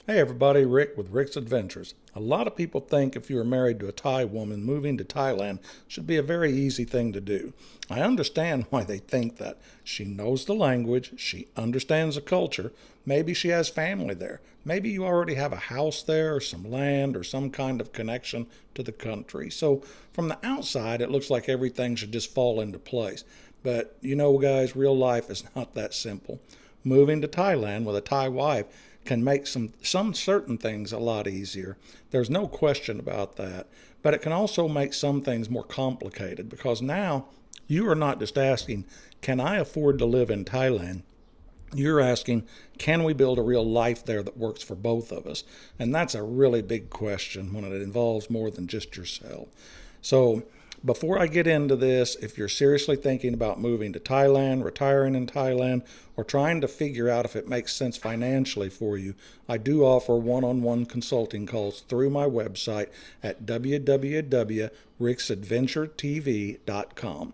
Hey everybody, Rick with Rick's Adventures. A lot of people think if you are married to a Thai woman, moving to Thailand should be a very easy thing to do. I understand why they think that. She knows the language, she understands the culture, maybe she has family there, maybe you already have a house there or some land or some kind of connection to the country. So from the outside, it looks like everything should just fall into place. But you know, guys, real life is not that simple. Moving to Thailand with a Thai wife can make some certain things a lot easier. There's no question about that. But it can also make some things more complicated because now you are not just asking, can I afford to live in Thailand? You're asking, can we build a real life there that works for both of us? And that's a really big question when it involves more than just yourself. So before I get into this, if you're seriously thinking about moving to Thailand, retiring in Thailand, or trying to figure out if it makes sense financially for you, I do offer one-on-one consulting calls through my website at www.ricksadventuretv.com.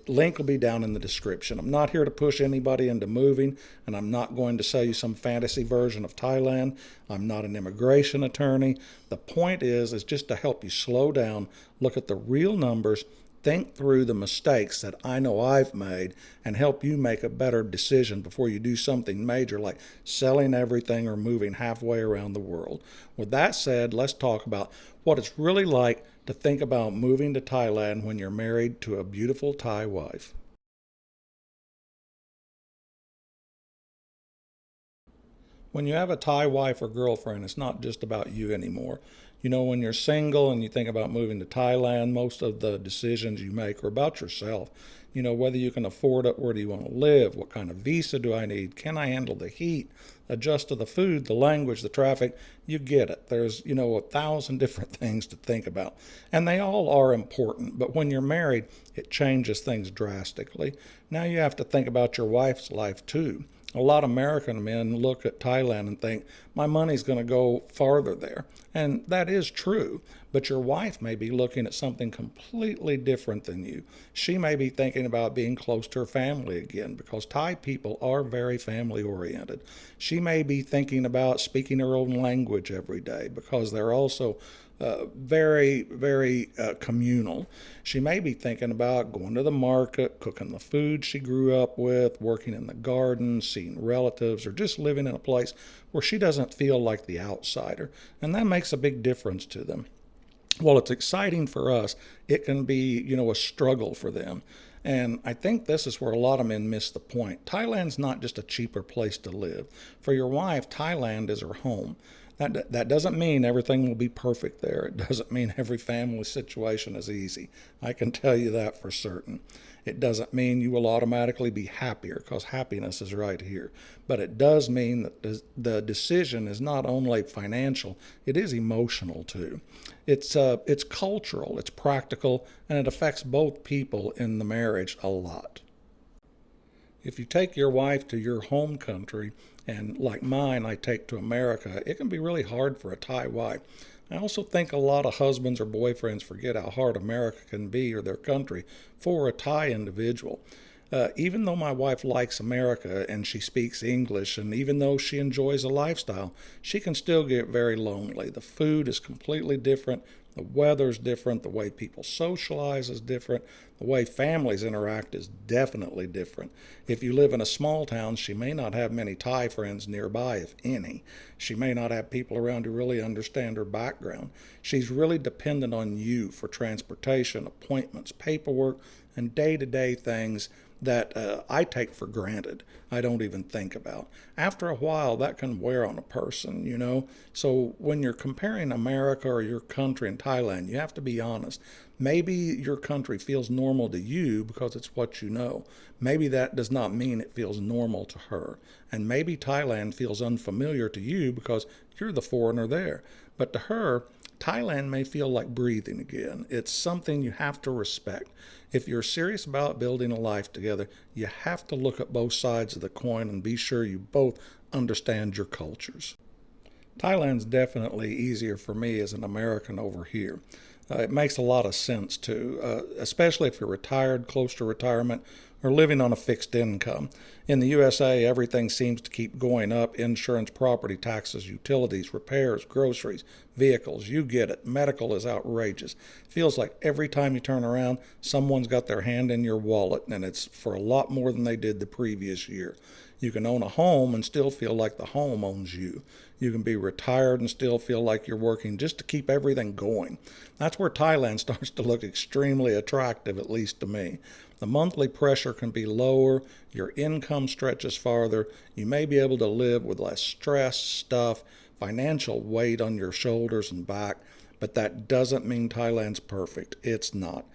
Link will be down in the description. I'm not here to push anybody into moving, and I'm not going to sell you some fantasy version of Thailand. I'm not an immigration attorney. The point is just to help you slow down, look at the real numbers, think through the mistakes that I know I've made, and help you make a better decision before you do something major like selling everything or moving halfway around the world. With that said, let's talk about what it's really like to think about moving to Thailand when you're married to a beautiful Thai wife. When you have a Thai wife or girlfriend, it's not just about you anymore. You know, when you're single and you think about moving to Thailand, most of the decisions you make are about yourself. You know, whether you can afford it, where do you want to live, what kind of visa do I need, can I handle the heat, adjust to the food, the language, the traffic. You get it. There's, 1,000 different things to think about. And they all are important, but when you're married, it changes things drastically. Now you have to think about your wife's life too. A lot of American men look at Thailand and think, my money's going to go farther there. And that is true. But your wife may be looking at something completely different than you. She may be thinking about being close to her family again because Thai people are very family oriented. She may be thinking about speaking her own language every day because they're also very communal. She may be thinking about going to the market, cooking the food she grew up with, working in the garden, seeing relatives, or just living in a place where she doesn't feel like the outsider. And that makes a big difference to them. While it's exciting for us, it can be, a struggle for them. And I think this is where a lot of men miss the point. Thailand's not just a cheaper place to live. For your wife, Thailand is her home. That doesn't mean everything will be perfect there. It doesn't mean every family situation is easy. I can tell you that for certain. It doesn't mean you will automatically be happier because happiness is right here. But it does mean that the decision is not only financial, it is emotional too. It's cultural, it's practical, and it affects both people in the marriage a lot. If you take your wife to your home country, and like mine, I take to America, it can be really hard for a Thai wife. I also think a lot of husbands or boyfriends forget how hard America can be or their country for a Thai individual. Even though my wife likes America and she speaks English, and even though she enjoys a lifestyle, she can still get very lonely. The food is completely different. The weather's different. The way people socialize is different. The way families interact is definitely different. If you live in a small town, she may not have many Thai friends nearby, if any. She may not have people around who really understand her background. She's really dependent on you for transportation, appointments, paperwork, and day-to-day things that I take for granted. I don't even think about. After a while, that can wear on a person. So when you're comparing America or your country and Thailand, you have to be honest. Maybe your country feels normal to you because it's what you know. Maybe that does not mean it feels normal to her. And maybe Thailand feels unfamiliar to you because you're the foreigner there. But to her, Thailand may feel like breathing again. It's something you have to respect. If you're serious about building a life together, you have to look at both sides of the coin and be sure you both understand your cultures. Thailand's definitely easier for me as an American over here. It makes a lot of sense too, especially if you're retired, close to retirement, or living on a fixed income. In the USA, everything seems to keep going up: insurance, property taxes, utilities, repairs, groceries, vehicles. You get it. Medical is outrageous. Feels like every time you turn around, someone's got their hand in your wallet, and it's for a lot more than they did the previous year. You can own a home and still feel like the home owns you. You can be retired and still feel like you're working just to keep everything going. That's where Thailand starts to look extremely attractive, at least to me. The monthly pressure can be lower, your income stretches farther, you may be able to live with less stress, stuff, financial weight on your shoulders and back, but that doesn't mean Thailand's perfect. It's not.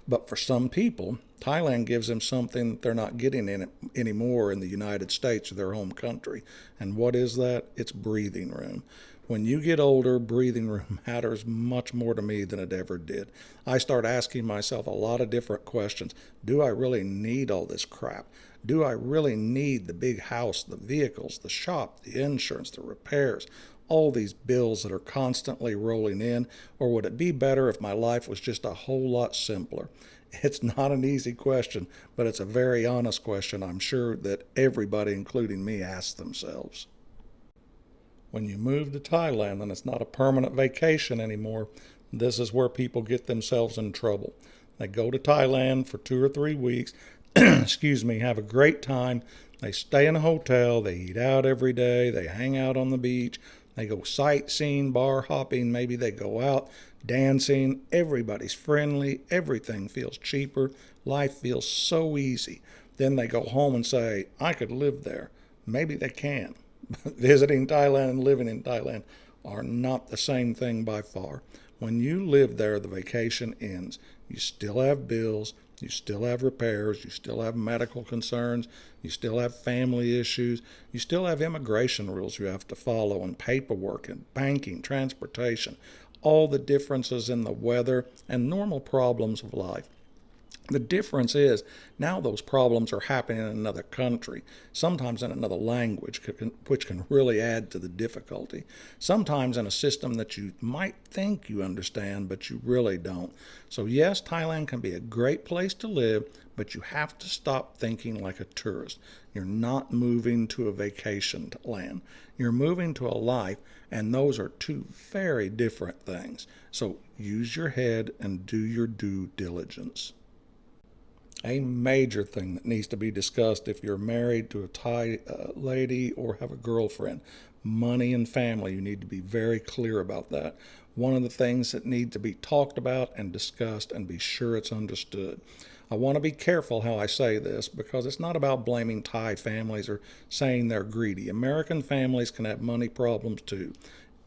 But for some people, Thailand gives them something that they're not getting in it anymore in the United States or their home country. And what is that? It's breathing room. When you get older, breathing room matters much more to me than it ever did. I start asking myself a lot of different questions. Do I really need all this crap? Do I really need the big house, the vehicles, the shop, the insurance, the repairs, all these bills that are constantly rolling in? Or would it be better if my life was just a whole lot simpler? It's not an easy question, but it's a very honest question I'm sure that everybody, including me, asks themselves. When you move to Thailand and it's not a permanent vacation anymore, this is where people get themselves in trouble. They go to Thailand for 2 or 3 weeks, excuse me, have a great time. They stay in a hotel, they eat out every day, they hang out on the beach, they go sightseeing, bar hopping, maybe they go out dancing. Everybody's friendly, everything feels cheaper, life feels so easy. Then they go home and say, I could live there. Maybe they can. Visiting Thailand and living in Thailand are not the same thing by far. When you live there, the vacation ends. You still have bills, you still have repairs, you still have medical concerns, you still have family issues, you still have immigration rules you have to follow, and paperwork and banking, transportation, all the differences in the weather and normal problems of life. The difference is now those problems are happening in another country, sometimes in another language, which can really add to the difficulty. Sometimes in a system that you might think you understand, but you really don't. So yes, Thailand can be a great place to live, but you have to stop thinking like a tourist. You're not moving to a vacation land. You're moving to a life, and those are two very different things. So use your head and do your due diligence. A major thing that needs to be discussed if you're married to a Thai lady or have a girlfriend: money and family. You need to be very clear about that. One of the things that need to be talked about and discussed, and be sure it's understood. I want to be careful how I say this, because it's not about blaming Thai families or saying they're greedy. American families can have money problems too.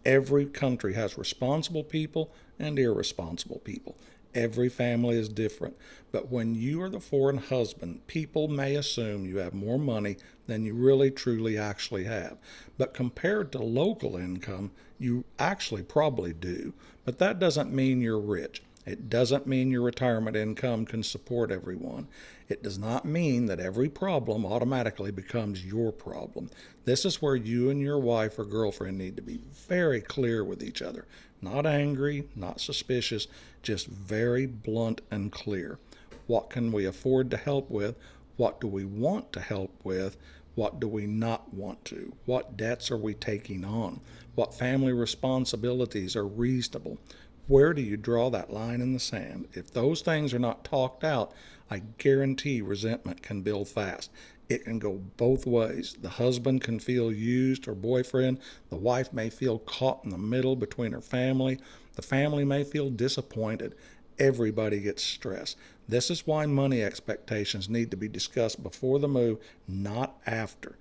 Every country has responsible people and irresponsible people. Every family is different. But when you are the foreign husband, people may assume you have more money than you really truly actually have. But compared to local income, you actually probably do. But that doesn't mean you're rich. It doesn't mean your retirement income can support everyone. It does not mean that every problem automatically becomes your problem. This is where you and your wife or girlfriend need to be very clear with each other. Not angry, not suspicious, just very blunt and clear. What can we afford to help with? What do we want to help with? What do we not want to? What debts are we taking on? What family responsibilities are reasonable? Where do you draw that line in the sand? If those things are not talked out, I guarantee resentment can build fast. It can go both ways. The husband can feel used, or boyfriend. The wife may feel caught in the middle between her family. The family may feel disappointed. Everybody gets stressed. This is why money expectations need to be discussed before the move, not after.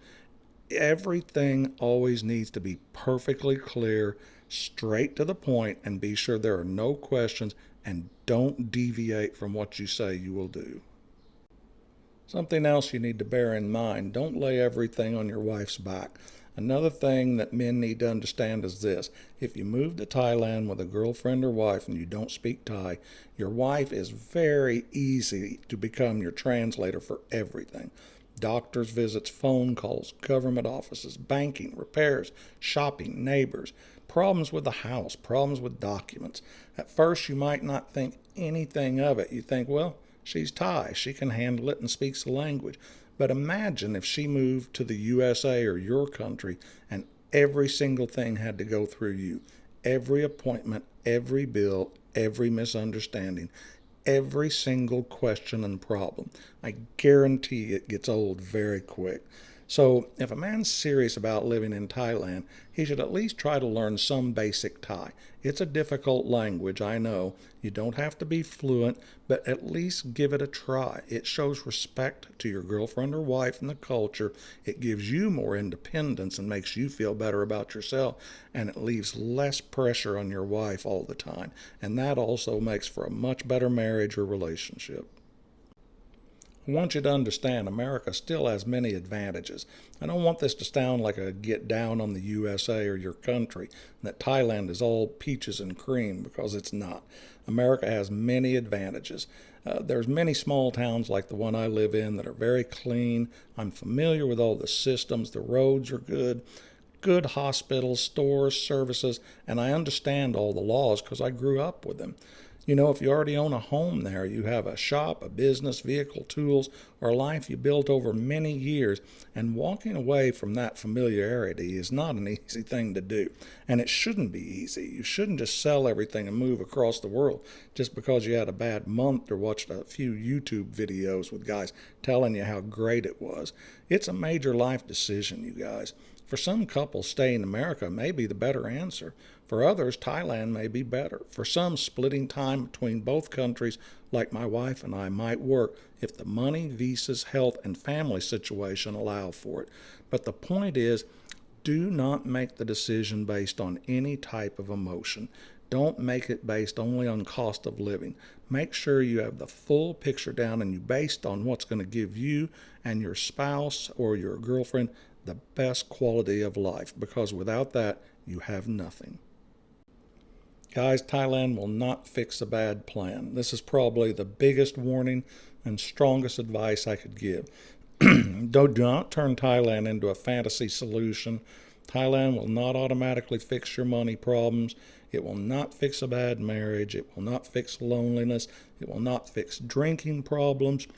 Everything always needs to be perfectly clear, straight to the point, and be sure there are no questions, and don't deviate from what you say you will do. Something else you need to bear in mind: don't lay everything on your wife's back. Another thing that men need to understand is this: if you move to Thailand with a girlfriend or wife and you don't speak Thai, your wife is very easy to become your translator for everything. Doctor's visits, phone calls, government offices, banking, repairs, shopping, neighbors, problems with the house, problems with documents. At first you might not think anything of it. You think, well, she's Thai, she can handle it and speaks the language. But imagine if she moved to the USA or your country and every single thing had to go through you. Every appointment, every bill, every misunderstanding, every single question and problem. I guarantee it gets old very quick. So, if a man's serious about living in Thailand, he should at least try to learn some basic Thai. It's a difficult language, I know. You don't have to be fluent, but at least give it a try. It shows respect to your girlfriend or wife and the culture. It gives you more independence and makes you feel better about yourself, and it leaves less pressure on your wife all the time. And that also makes for a much better marriage or relationship. I want you to understand America still has many advantages. I don't want this to sound like a get down on the USA or your country, that Thailand is all peaches and cream, because it's not. America has many advantages. There's many small towns like the one I live in that are very clean. I'm familiar with all the systems. The roads are good hospitals, stores, services, and I understand all the laws because I grew up with them. You know, if you already own a home there, you have a shop, a business, vehicle, tools, or a life you built over many years, and walking away from that familiarity is not an easy thing to do. And it shouldn't be easy. You shouldn't just sell everything and move across the world just because you had a bad month or watched a few YouTube videos with guys telling you how great it was. It's a major life decision, you guys. For some couples, staying in America may be the better answer. For others, Thailand may be better. For some, splitting time between both countries, like my wife and I, might work if the money, visas, health, and family situation allow for it. But the point is, do not make the decision based on any type of emotion. Don't make it based only on cost of living. Make sure you have the full picture down and you based on what's going to give you and your spouse or your girlfriend the best quality of life, because without that, you have nothing. Guys, Thailand will not fix a bad plan. This is probably the biggest warning and strongest advice I could give. Do not turn Thailand into a fantasy solution. Thailand will not automatically fix your money problems. It will not fix a bad marriage. It will not fix loneliness. It will not fix drinking problems,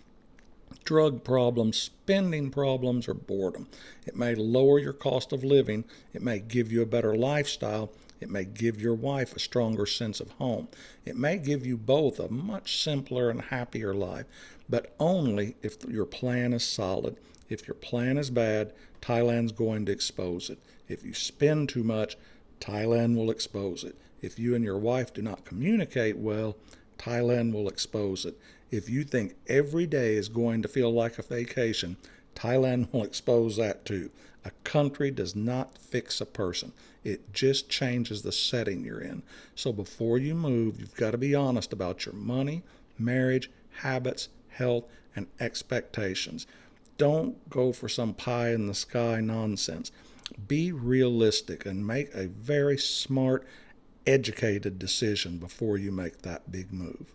drug problems, spending problems, or boredom. It may lower your cost of living. It may give you a better lifestyle. It may give your wife a stronger sense of home. It may give you both a much simpler and happier life, but only if your plan is solid. If your plan is bad, Thailand's going to expose it. If you spend too much, Thailand will expose it. If you and your wife do not communicate well, Thailand will expose it. If you think every day is going to feel like a vacation, Thailand will expose that too. A country does not fix a person. It just changes the setting you're in. So before you move, you've got to be honest about your money, marriage, habits, health, and expectations. Don't go for some pie in the sky nonsense. Be realistic and make a very smart, educated decision before you make that big move.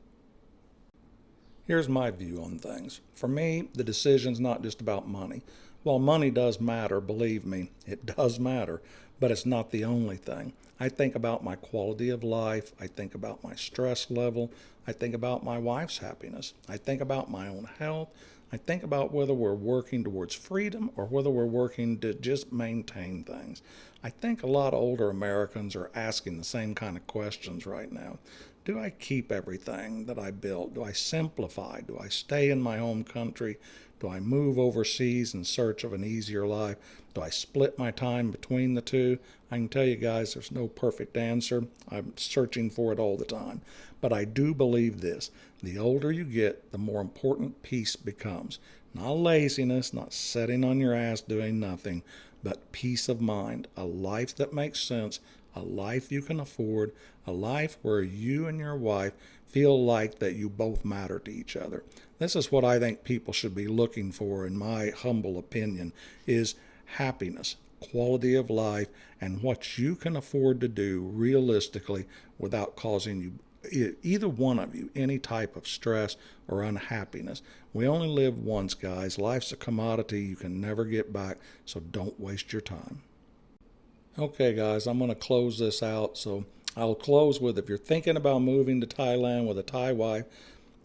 Here's my view on things. For me, the decision's not just about money. While money does matter, believe me, it does matter, but it's not the only thing. I think about my quality of life. I think about my stress level. I think about my wife's happiness. I think about my own health. I think about whether we're working towards freedom or whether we're working to just maintain things. I think a lot of older Americans are asking the same kind of questions right now. Do I keep everything that I built? Do I simplify? Do I stay in my home country? Do I move overseas in search of an easier life? Do I split my time between the two? I can tell you guys there's no perfect answer. I'm searching for it all the time. But I do believe this. The older you get, the more important peace becomes. Not laziness, not sitting on your ass doing nothing, but peace of mind, a life that makes sense, a life you can afford, a life where you and your wife feel like that you both matter to each other. This is what I think people should be looking for, in my humble opinion, is happiness, quality of life, and what you can afford to do realistically without causing you, either one of you, any type of stress or unhappiness. We only live once, guys. Life's a commodity you can never get back, so don't waste your time. Okay, guys, I'm going to close this out. So I'll close with, if you're thinking about moving to Thailand with a Thai wife,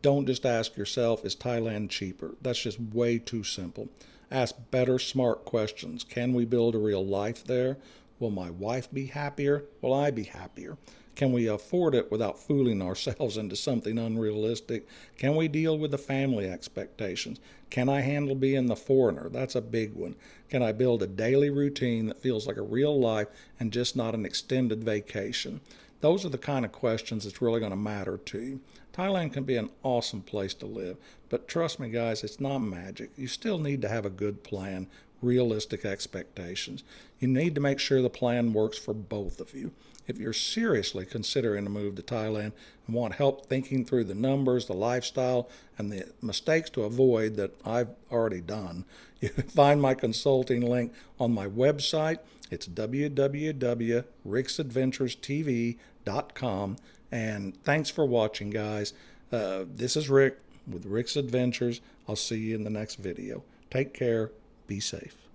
Don't just ask yourself, is Thailand cheaper? That's just way too simple. Ask better, smart questions. Can we build a real life there? Will my wife be happier? Will I be happier? Can we afford it without fooling ourselves into something unrealistic? Can we deal with the family expectations? Can I handle being the foreigner? That's a big one. Can I build a daily routine that feels like a real life and just not an extended vacation? Those are the kind of questions that's really going to matter to you. Thailand can be an awesome place to live, but trust me, guys, it's not magic. You still need to have a good plan, realistic expectations. You need to make sure the plan works for both of you. If you're seriously considering a move to Thailand and want help thinking through the numbers, the lifestyle, and the mistakes to avoid that I've already done, you can find my consulting link on my website. It's www.ricksadventurestv.com. And thanks for watching, guys. This is Rick with Rick's Adventures. I'll see you in the next video. Take care. Be safe.